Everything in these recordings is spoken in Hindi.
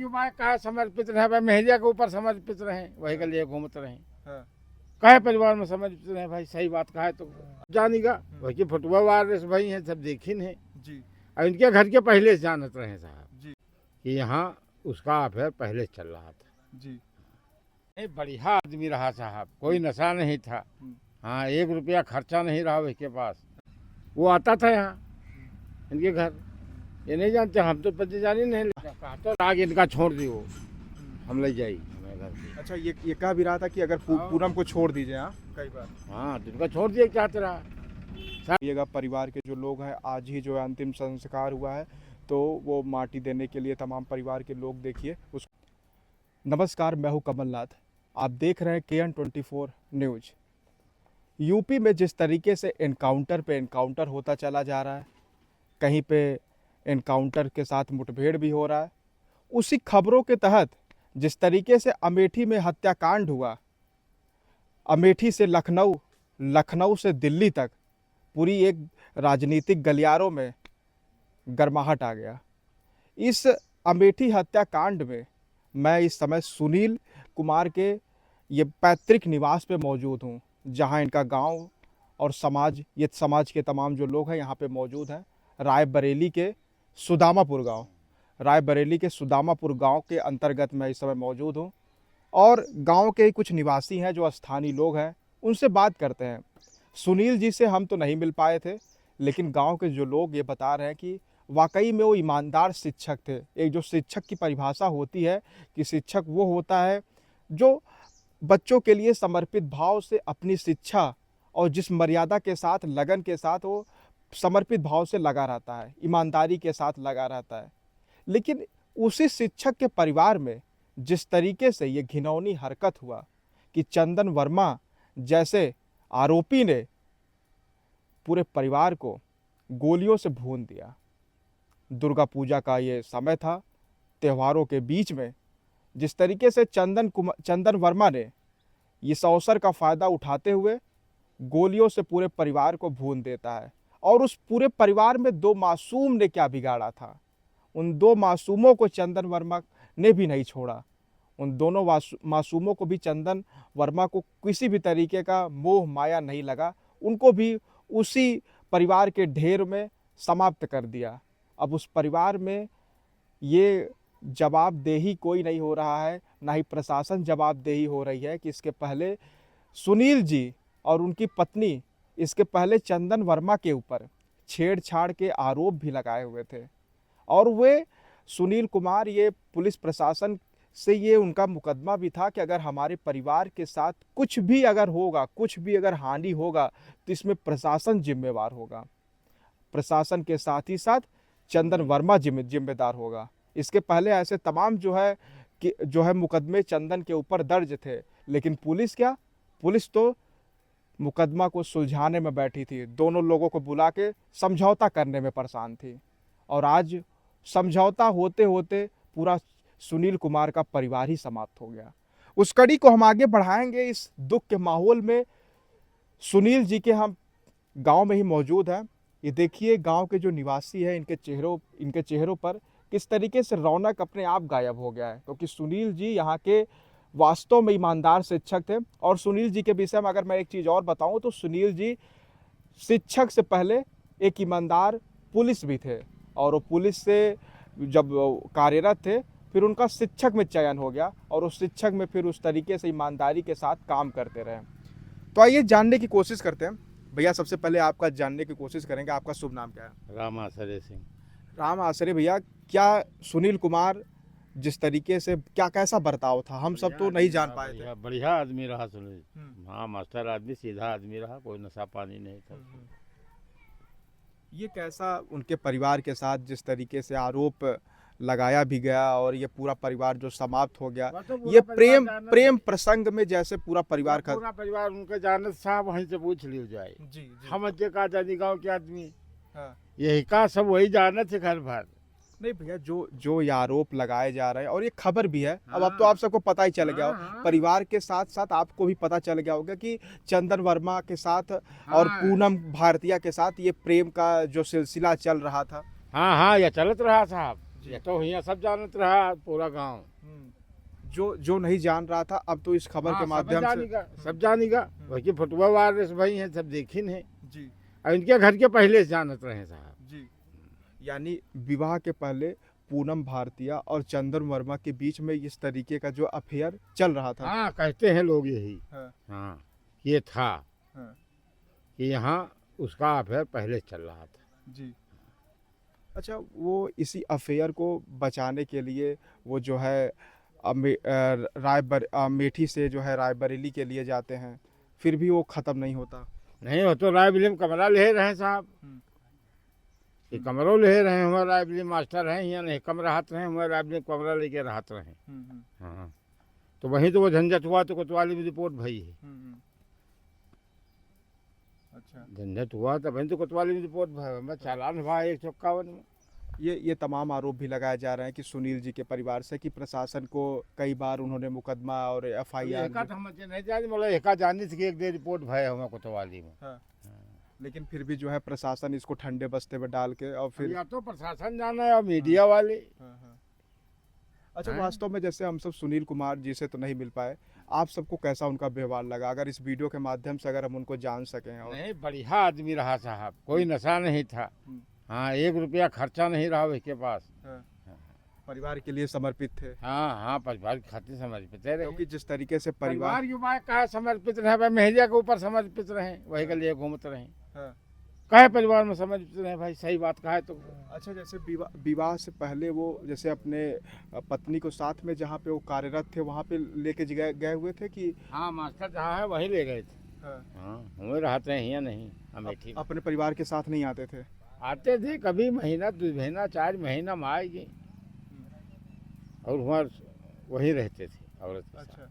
युवा कहा समर्पित रहे, भाई मेहरिया के ऊपर समर्पित रहे, वही के लिए घूमते रहे। हाँ। कहे परिवार में समर्पित रहे भाई, सही बात कहा है तो जानेगा। वही की फुटबॉल वायरस भाई है, सब देखिन है जी और इनके घर के पहले से जानत रहे साहब जी कि यहाँ उसका अफेयर पहले चल रहा था। जी। ये बढ़िया आदमी रहा साहब, कोई नशा नहीं था। हाँ, 1 रुपया खर्चा नहीं रहा उसके पास। वो आता था यहाँ इनके घर, ये नहीं जानते, हम तो पति जानी नहीं कहा तो आगे इनका छोड़ दियो, हम ले जाई हमें घर पे। अच्छा, ये कह भी रहा था कि अगर पूनम को छोड़ दीजिए। हाँ, कई बार। हाँ, तो इनका छोड़ दिया चाहते रहा। ये परिवार के जो लोग हैं, आज ही जो है अंतिम संस्कार हुआ है, तो वो माटी देने के लिए तमाम परिवार के लोग देखिए उस। नमस्कार, मैं हूँ कमलनाथ, आप देख रहे हैं KN24 न्यूज। यूपी में जिस तरीके से एनकाउंटर पे एनकाउंटर होता चला जा रहा है, कहीं पे एनकाउंटर के साथ मुठभेड़ भी हो रहा है, उसी खबरों के तहत जिस तरीके से अमेठी में हत्याकांड हुआ, अमेठी से लखनऊ, लखनऊ से दिल्ली तक पूरी एक राजनीतिक गलियारों में गर्माहट आ गया। इस अमेठी हत्याकांड में मैं इस समय सुनील कुमार के ये पैतृक निवास पे मौजूद हूँ, जहाँ इनका गांव और समाज, ये समाज के तमाम जो लोग हैं यहाँ पे मौजूद हैं। रायबरेली के सुदामापुर गांव, रायबरेली के सुदामापुर गांव के अंतर्गत मैं इस समय मौजूद हूँ और गांव के कुछ निवासी हैं जो स्थानीय लोग हैं, उनसे बात करते हैं। सुनील जी से हम तो नहीं मिल पाए थे, लेकिन गांव के जो लोग ये बता रहे हैं कि वाकई में वो ईमानदार शिक्षक थे। एक जो शिक्षक की परिभाषा होती है कि शिक्षक वो होता है जो बच्चों के लिए समर्पित भाव से अपनी शिक्षा और जिस मर्यादा के साथ, लगन के साथ वो समर्पित भाव से लगा रहता है, ईमानदारी के साथ लगा रहता है। लेकिन उसी शिक्षक के परिवार में जिस तरीके से ये घिनौनी हरकत हुआ कि चंदन वर्मा जैसे आरोपी ने पूरे परिवार को गोलियों से भून दिया। दुर्गा पूजा का ये समय था, त्योहारों के बीच में जिस तरीके से चंदन वर्मा ने इस अवसर का फ़ायदा उठाते हुए गोलियों से पूरे परिवार को भून देता है। और उस पूरे परिवार में 2 मासूम ने क्या बिगाड़ा था, उन 2 मासूमों को चंदन वर्मा ने भी नहीं छोड़ा। उन दोनों मासूमों को भी चंदन वर्मा को किसी भी तरीके का मोह माया नहीं लगा, उनको भी उसी परिवार के ढेर में समाप्त कर दिया। अब उस परिवार में ये जवाबदेही कोई नहीं हो रहा है, ना ही प्रशासन जवाबदेही हो रही है कि इसके पहले सुनील जी और उनकी पत्नी इसके पहले चंदन वर्मा के ऊपर छेड़छाड़ के आरोप भी लगाए हुए थे और वे सुनील कुमार, ये पुलिस प्रशासन से ये उनका मुकदमा भी था कि अगर हमारे परिवार के साथ कुछ भी अगर होगा, कुछ भी अगर हानि होगा तो इसमें प्रशासन जिम्मेवार होगा, प्रशासन के साथ ही साथ चंदन वर्मा जिम्मेदार होगा। इसके पहले ऐसे तमाम जो है मुकदमे चंदन के ऊपर दर्ज थे, लेकिन पुलिस तो मुकदमा को सुलझाने में बैठी थी, दोनों लोगों को बुला के समझौता करने में परेशान थी। और आज समझौता होते होते पूरा सुनील कुमार का परिवार ही समाप्त हो गया। उस कड़ी को हम आगे बढ़ाएंगे। इस दुख के माहौल में सुनील जी के हम गांव में ही मौजूद हैं। ये देखिए गांव के जो निवासी हैं, इनके चेहरों पर किस तरीके से रौनक अपने आप गायब हो गया है, क्योंकि सुनील जी यहाँ के वास्तव में ईमानदार शिक्षक थे। और सुनील जी के विषय में अगर मैं एक चीज़ और बताऊं तो सुनील जी शिक्षक से पहले एक ईमानदार पुलिस भी थे, और वो पुलिस से जब कार्यरत थे फिर उनका शिक्षक में चयन हो गया और उस शिक्षक में फिर उस तरीके से ईमानदारी के साथ काम करते रहे। तो आइए जानने की कोशिश करते हैं। भैया, सबसे पहले आपका जानने की कोशिश करेंगे, आपका शुभ नाम क्या है? राम आसरे सिंह। राम आसरे भैया, क्या सुनील कुमार जिस तरीके से कैसा बर्ताव था, हम सब तो नहीं जान पाए थे। बढ़िया आदमी रहा सुनील। हाँ, मास्टर आदमी, सीधा आदमी रहा, कोई नशा पानी नहीं था। ये कैसा उनके परिवार के साथ जिस तरीके से आरोप लगाया भी गया और ये पूरा परिवार जो समाप्त हो गया, ये प्रेम प्रसंग में जैसे पूरा परिवार उनके जानत साहब वहीं से पूछ लियो जाए। जी। हम का जानी गाँव के आदमी। हाँ। यही का सब वही जानत है घर भर। नहीं भैया, जो ये आरोप लगाए जा रहे हैं और ये खबर भी है, अब तो आप सबको पता ही चल गया हो, परिवार के साथ साथ आपको भी पता चल गया होगा कि चंदन वर्मा के साथ और पूनम भारतीय के साथ ये प्रेम का जो सिलसिला चल रहा था। हाँ, ये चलत रहा साहब। ये तो यहाँ सब जानत रहा पूरा गांव। जो नहीं जान रहा था अब तो इस खबर के माध्यम से सब जानेगा। वही फुटबॉल वायरस भाई हैं, सब देखिन है जी और इनके घर के पहले से जानत रहे साहब जी। यानी विवाह के पहले पूनम भारतीय और चंदन वर्मा के बीच में इस तरीके का जो अफेयर चल रहा था। हाँ, कहते हैं लोग यही। हाँ, हाँ, ये था हाँ, कि यहाँ उसका अफेयर पहले चल रहा था जी। अच्छा, वो इसी अफेयर को बचाने के लिए वो जो है अमेठी से जो है रायबरेली के लिए जाते हैं, फिर भी वो ख़त्म नहीं होता। नहीं हो तो रायबरेली में कमरा ले रहे हैं साहब। ये कमरों ले रहे हैं, हमारे रायबरेली मास्टर हैं यहाँ नहीं कम रहते हैं, हमारे रायबरेली कमरा लेके रहते रहे। हाँ, तो वहीं तो वो झंझट हुआ तो कोतवाली में रिपोर्ट भई है। अच्छा, झंझट हुआ तो वहीं तो कोतवाली में रिपोर्ट भई, चालान हुआ 151 में। ये तमाम आरोप भी लगाए जा रहे हैं कि सुनील जी के परिवार से कि प्रशासन को कई बार उन्होंने मुकदमा और एफआईआर एका तो हम नहीं जाने मतलब एका जानी थी कि एक दे रिपोर्ट भय हुआ कोतवाली में। हाँ। लेकिन फिर भी जो है प्रशासन इसको ठंडे बस्ते में डाल के और फिर या तो प्रशासन जाना है और मीडिया वाले। अच्छा, हैं? वास्तव में जैसे हम सब सुनील कुमार जी से तो नहीं मिल पाए, आप सबको कैसा उनका व्यवहार लगा, अगर इस वीडियो के माध्यम से अगर हम उनको जान सकें? और नहीं, बढ़िया आदमी रहा साहब, कोई नशा नहीं था। हाँ, 1 रुपया खर्चा नहीं रहा उसके पास। परिवार के लिए समर्पित थे। हाँ हाँ, परिवार की खातिर समर्पित रहे। क्योंकि जिस तरीके से परिवार के बारे कहा समर्पित रहे भाई, मेहरिया के ऊपर समर्पित रहे, वही के लिए घूमते रहे। कहे परिवार में समर्पित रहे भाई, सही बात कहा है तो। अच्छा, जैसे विवाह से पहले वो जैसे अपने पत्नी को साथ में जहाँ पे वो कार्यरत थे वहाँ पे लेके गए हुए थे कि? हाँ, मास्टर जहाँ है वहीं ले गए थे। हाँ, हमें रहते हैं यहाँ नहीं, अमेठी। अपने परिवार के साथ नहीं आते थे? आते थे कभी महीना 2 महीना 4 महीना में आएगी और वहाँ वहीं रहते थे औरत के साथ।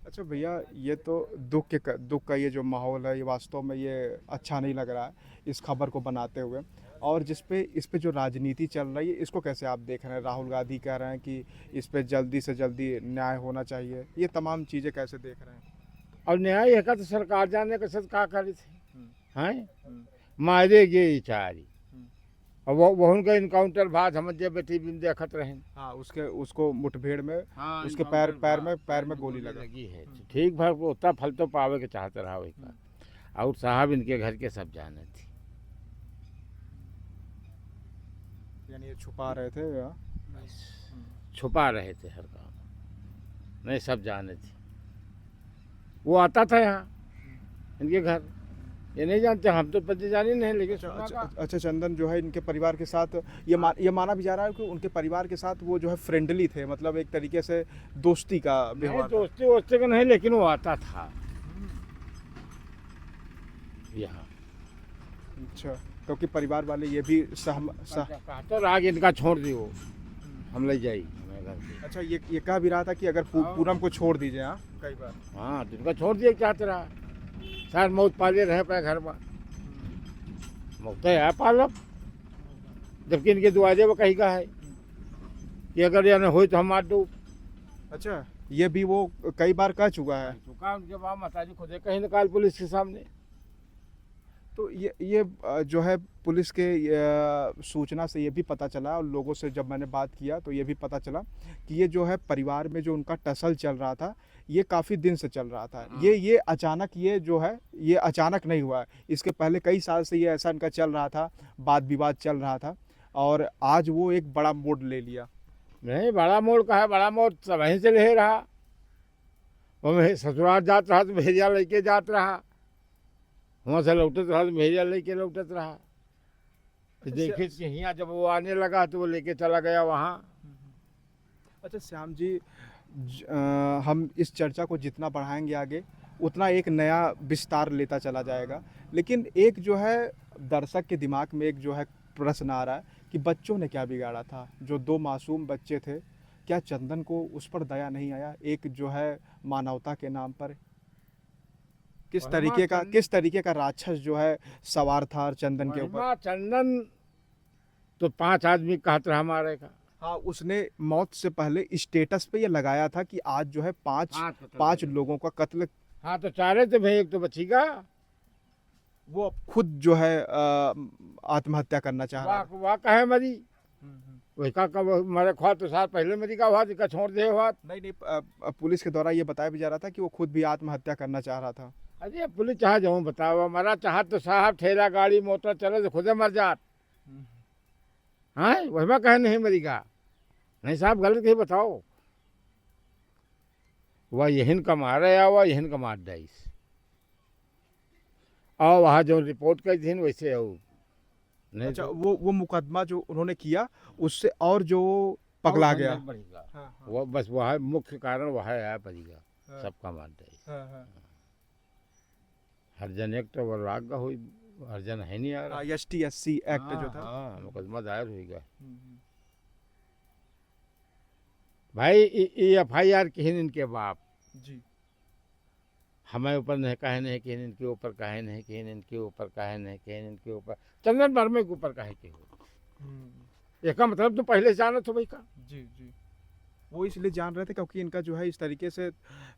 अच्छा भैया, ये तो दुख का ये जो माहौल है ये वास्तव में ये अच्छा नहीं लग रहा है इस खबर को बनाते हुए। और इस पे जो राजनीति चल रही है इसको कैसे आप देख रहे हैं? राहुल गांधी कह रहे हैं कि इस पे जल्दी से जल्दी न्याय होना चाहिए, ये तमाम चीज़ें कैसे देख रहे हैं? और न्याय है का तो सरकार जाने के साथ क्या करी थी हैं, मारेगे इचारी और वो उनका इनकाउंटर भात हम जब बेटी भी देखत रहे। हाँ, उसको मुठभेड़ में हाँ, उसके पैर में गोली लगी है। ठीक भाई, उतना फल तो पावे के चाहते रहा वही का। और साहब इनके घर के सब जाने थी, यानी ये छुपा रहे थे या? छुपा रहे थे हर काम, नहीं सब जाने थी। वो आता था यहाँ इनके घर, ये नहीं जानते, हम तो पति जानी नहीं, लेकिन अच्छा, चंदन जो है इनके परिवार के साथ ये माना भी जा रहा है कि उनके परिवार के साथ वो जो है फ्रेंडली थे, मतलब एक तरीके से दोस्ती का व्यवहार। दोस्ती का नहीं, लेकिन वो आता था यहाँ। अच्छा, क्योंकि परिवार वाले ये भी तो राग इनका छोड़ दियो, हम ले जाई हमें घर पे। अच्छा, ये कह भी रहा था कि अगर पूनम को छोड़ दीजिए। हाँ, कई बार। हाँ, जिनका छोड़ दिए चाहते रहा, शायद मौत पाले रहे पे घर में, मौत है पालब, जबकि इनके दरवाजे वो कहीं का है कि अगर यह हो तो हम मार दो। अच्छा, ये भी वो कई बार कह चुका है। उनके बाप माताजी खुद कहीं निकाल पुलिस के सामने। तो ये जो है पुलिस के सूचना से ये भी पता चला और लोगों से जब मैंने बात किया तो ये भी पता चला कि ये जो है परिवार में जो उनका टसल चल रहा था ये काफ़ी दिन से चल रहा था। ये अचानक ये जो है ये अचानक नहीं हुआ है, इसके पहले कई साल से ये ऐसा इनका चल रहा था, वाद विवाद चल रहा था और आज वो एक बड़ा मोड़ ले लिया। नहीं, बड़ा मोड़ का है, बड़ा मोड़ सब वहीं से ले रहा। वो ससुराल जात रहा तो भेजिया लेके जात रहा, वहाँ से लौटत रहा तो भेजिया लेके लौटत रहा। तो देखे कि यहाँ जब वो आने लगा तो वो लेके चला गया वहाँ। अच्छा श्याम जी, हम इस चर्चा को जितना बढ़ाएंगे आगे उतना एक नया विस्तार लेता चला जाएगा, लेकिन एक जो है दर्शक के दिमाग में एक जो है प्रश्न आ रहा है कि बच्चों ने क्या बिगाड़ा था, जो 2 मासूम बच्चे थे, क्या चंदन को उस पर दया नहीं आया? एक जो है मानवता के नाम पर किस तरीके का राक्षस जो है सवार था चंदन के ऊपर। चंदन तो 5 आदमी कहते रहा मारे का। हाँ, उसने मौत से पहले स्टेटस पे ये लगाया था कि आज जो है 5 लोगों का कत्ल। हाँ, तो 4 थे भाई, एक तो बचीगा। वो खुद जो है आत्महत्या करना चाह रहा है। वाह कहे मरी, वही का कब मेरे ख्वाह तो साल पहले मेरी का हुआ का छोड़ दे हुआ। नहीं नहीं, पुलिस के द्वारा ये बताया भी जा रहा था कि वो खुद भी आत्महत्या करना चाह रहा था। अरे पुलिस चाह जाऊँ बताओ, मरा चाह तो साहब ठेला गाड़ी मोटर चले तो खुदे मर जात। हाँ वही में कहे नहीं मरी का, नहीं साहब गलत ही बताओ। वह यहिन का मारे या वह यहिन का मार डाइस, और वहाँ जो रिपोर्ट करी थी वैसे हो नहीं। अच्छा, तो वो मुकदमा जो उन्होंने किया उससे और जो पगला गया। बढ़ेगा। हाँ, हाँ, वह बस वह है मुख्य कारण, वह है पड़ेगा हाँ, सबका मार डाइस। हाँ, हाँ। हरजन एक्ट वो राग का हुई, हरजन है नहीं आ रहा। ST/SC एक्ट जो था। हाँ मुकदमा दायर हुईगा हम्म, भाई। FIR किन इनके बाप जी। हमें ऊपर नहीं कहे नहीं कि इनके ऊपर कहे नहीं कि इनके ऊपर कहे नहीं कि इनके ऊपर चंदन वर्मा के ऊपर कहे के हो। इसका मतलब तो पहले से जाना तो भाई का। जी जी, वो इसलिए जान रहे थे क्योंकि इनका जो है इस तरीके से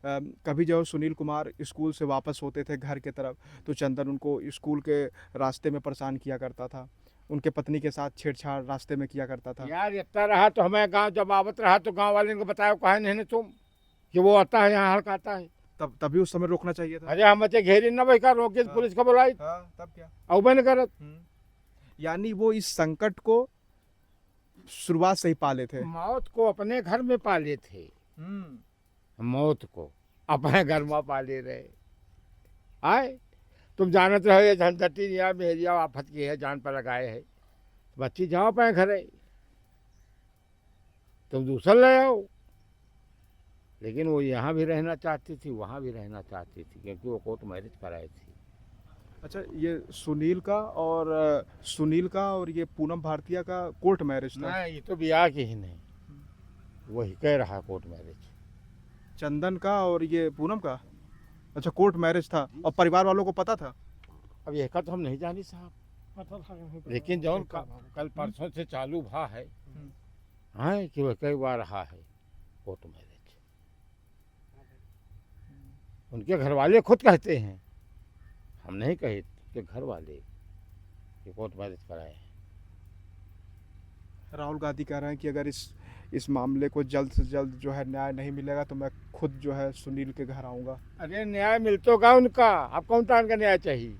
कभी जब सुनील कुमार स्कूल से वापस होते थे घर के तरफ तो चंदन उनको स्कूल के रास्ते में परेशान किया करता था, उनके पत्नी के साथ छेड़छाड़ रास्ते में किया करता था। यार इतना रहा तो हमें गांव जब आवत रहा तो गांव वाले को बताया कहे नहीं तुम कि वो आता है यहाँ हड़काता है। तभी उस समय रोकना चाहिए था। अरे हम बच्चे घेरी न भाई का रोके हाँ। पुलिस को बुलाई हाँ, तब क्या। औबे न करत। यानी वो इस संकट को शुरुआत से ही पाले थे। मौत को अपने घर में पाले थे, मौत को अपने घर में पाले रहे। आए तुम जानते रहो ये झंझटी या मेरिया आफत की है, जान पर लगाए है। बच्ची जाओ पाए घरे, तुम दूसरा ले आओ। लेकिन वो यहाँ भी रहना चाहती थी, वहाँ भी रहना चाहती थी, क्योंकि वो कोर्ट मैरिज कराई थी। अच्छा, ये सुनील का और ये पूनम भारतीय का कोर्ट मैरिज था। नहीं ये तो ब्याह की ही नहीं, वही कह रहा कोर्ट मैरिज। चंदन का और ये पूनम का अच्छा कोर्ट मैरिज था, और परिवार वालों को पता था। अब यह का तो हम नहीं जानी साहब, लेकिन जौन कल परसों से चालू भा है हाँ कि वह कई बार रहा है कोर्ट मैरिज। उनके घर वाले खुद कहते हैं, हम नहीं कहे कि घर वाले कि कोर्ट मैरिज कराए हैं। राहुल गांधी कह रहे हैं कि अगर इस मामले को जल्द से जल्द जो है न्याय नहीं मिलेगा तो मैं खुद जो है सुनील के घर आऊंगा। अरे न्याय मिल तो गा उनका, अब कौन तान का न्याय चाहिए।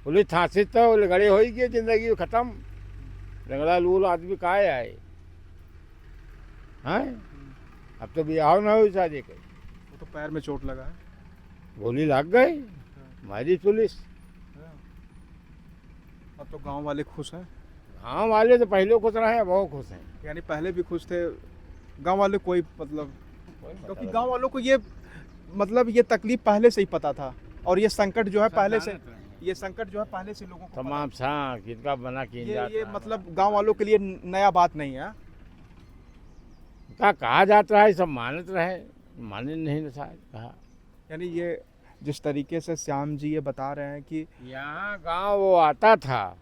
पुलिस फांसी तो लगड़े हो गई, जिंदगी खत्म। रंगड़ा लूल आदमी कहा आए हैं। अब तो ब्याह ना हो शादी के, वो तो पैर में चोट लगा है। गोली लग गई, मारी पुलिस। अब तो गांव वाले खुश हैं। गाँव वाले तो पहले खुश रहे, बहुत खुश हैं। यानी पहले भी खुश थे गांव वाले, कोई मतलब क्योंकि गांव वालों को ये मतलब ये तकलीफ पहले से ही पता था, और ये संकट जो है पहले से लोगों को तमाम सांख इनका बना कि ये मतलब गांव वालों के लिए नया बात नहीं है। कहा जाता है, सब मानत रहे, माने नहीं ना शायद कहा। यानी ये जिस तरीके से श्याम जी ये बता रहे हैं कि यहाँ गांव वो आता था,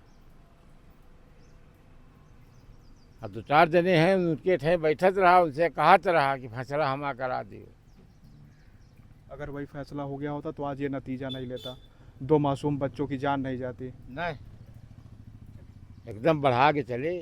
अब 2-4 जने हैं उनके ठे बैठत रहा, उनसे कहत रहा कि फैसला हमा करा दियो। अगर वही फैसला हो गया होता तो आज ये नतीजा नहीं लेता, 2 मासूम बच्चों की जान नहीं जाती। नहीं एकदम बढ़ा के चले।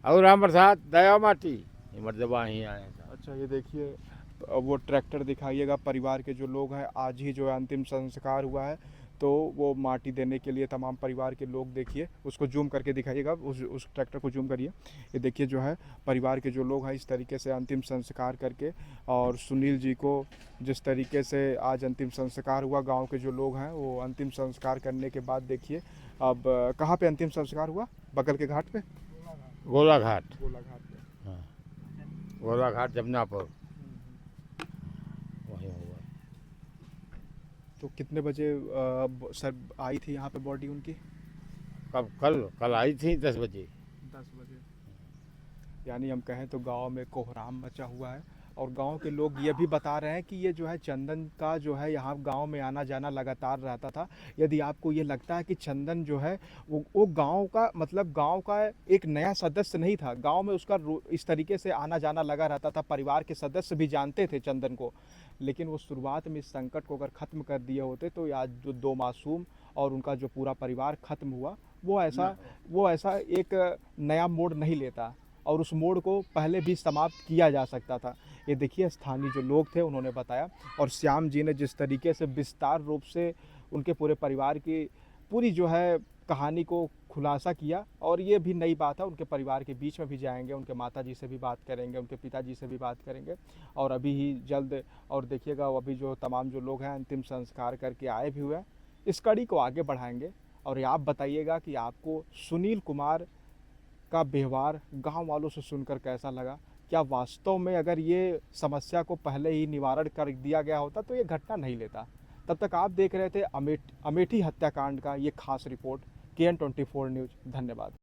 और राम प्रसाद दया माटी ये मर्दबा ही आए था। अच्छा, ये देखिए वो ट्रैक्टर दिखाइएगा। परिवार के जो लोग हैं, आज ही जो है अंतिम संस्कार हुआ है, तो वो माटी देने के लिए तमाम परिवार के लोग, देखिए उसको जूम करके दिखाइएगा, उस ट्रैक्टर को जूम करिए। ये देखिए जो है परिवार के जो लोग हैं इस तरीके से अंतिम संस्कार करके, और सुनील जी को जिस तरीके से आज अंतिम संस्कार हुआ, गांव के जो लोग हैं वो अंतिम संस्कार करने के बाद देखिए अब कहाँ पे अंतिम संस्कार हुआ, बगल के घाट पे, गोलाघाट। गोलाघाट पे। हाँ गोलाघाट जमनापुर वही हुआ। तो कितने बजे सर आई थी यहाँ पे बॉडी उनकी? कब कल आई थी 10 बजे। 10 बजे। यानी हम कहें तो गांव में कोहराम मचा हुआ है, और गांव के लोग ये भी बता रहे हैं कि ये जो है चंदन का जो है यहाँ गांव में आना जाना लगातार रहता था। यदि आपको ये लगता है कि चंदन जो है वो गांव का मतलब गांव का एक नया सदस्य नहीं था, गांव में उसका इस तरीके से आना जाना लगा रहता था, परिवार के सदस्य भी जानते थे चंदन को, लेकिन वो शुरुआत में इस संकट को अगर ख़त्म कर दिए होते तो आज जो 2 मासूम और उनका जो पूरा परिवार ख़त्म हुआ वो ऐसा एक नया मोड़ नहीं लेता और उस मोड़ को पहले भी समाप्त किया जा सकता था। ये देखिए स्थानीय जो लोग थे उन्होंने बताया और श्याम जी ने जिस तरीके से विस्तार रूप से उनके पूरे परिवार की पूरी जो है कहानी को खुलासा किया। और ये भी नई बात है, उनके परिवार के बीच में भी जाएंगे, उनके माताजी से भी बात करेंगे, उनके पिताजी से भी बात करेंगे और अभी ही जल्द। और देखिएगा अभी जो तमाम जो लोग हैं अंतिम संस्कार करके आए भी हुए हैं, इस कड़ी को आगे बढ़ाएंगे। और ये आप बताइएगा कि आपको सुनील कुमार का व्यवहार गांव वालों से सुनकर कैसा लगा। क्या वास्तव में अगर ये समस्या को पहले ही निवारण कर दिया गया होता तो ये घटना नहीं लेता। तब तक आप देख रहे थे अमेठी हत्याकांड का ये खास रिपोर्ट KN24 न्यूज़। धन्यवाद।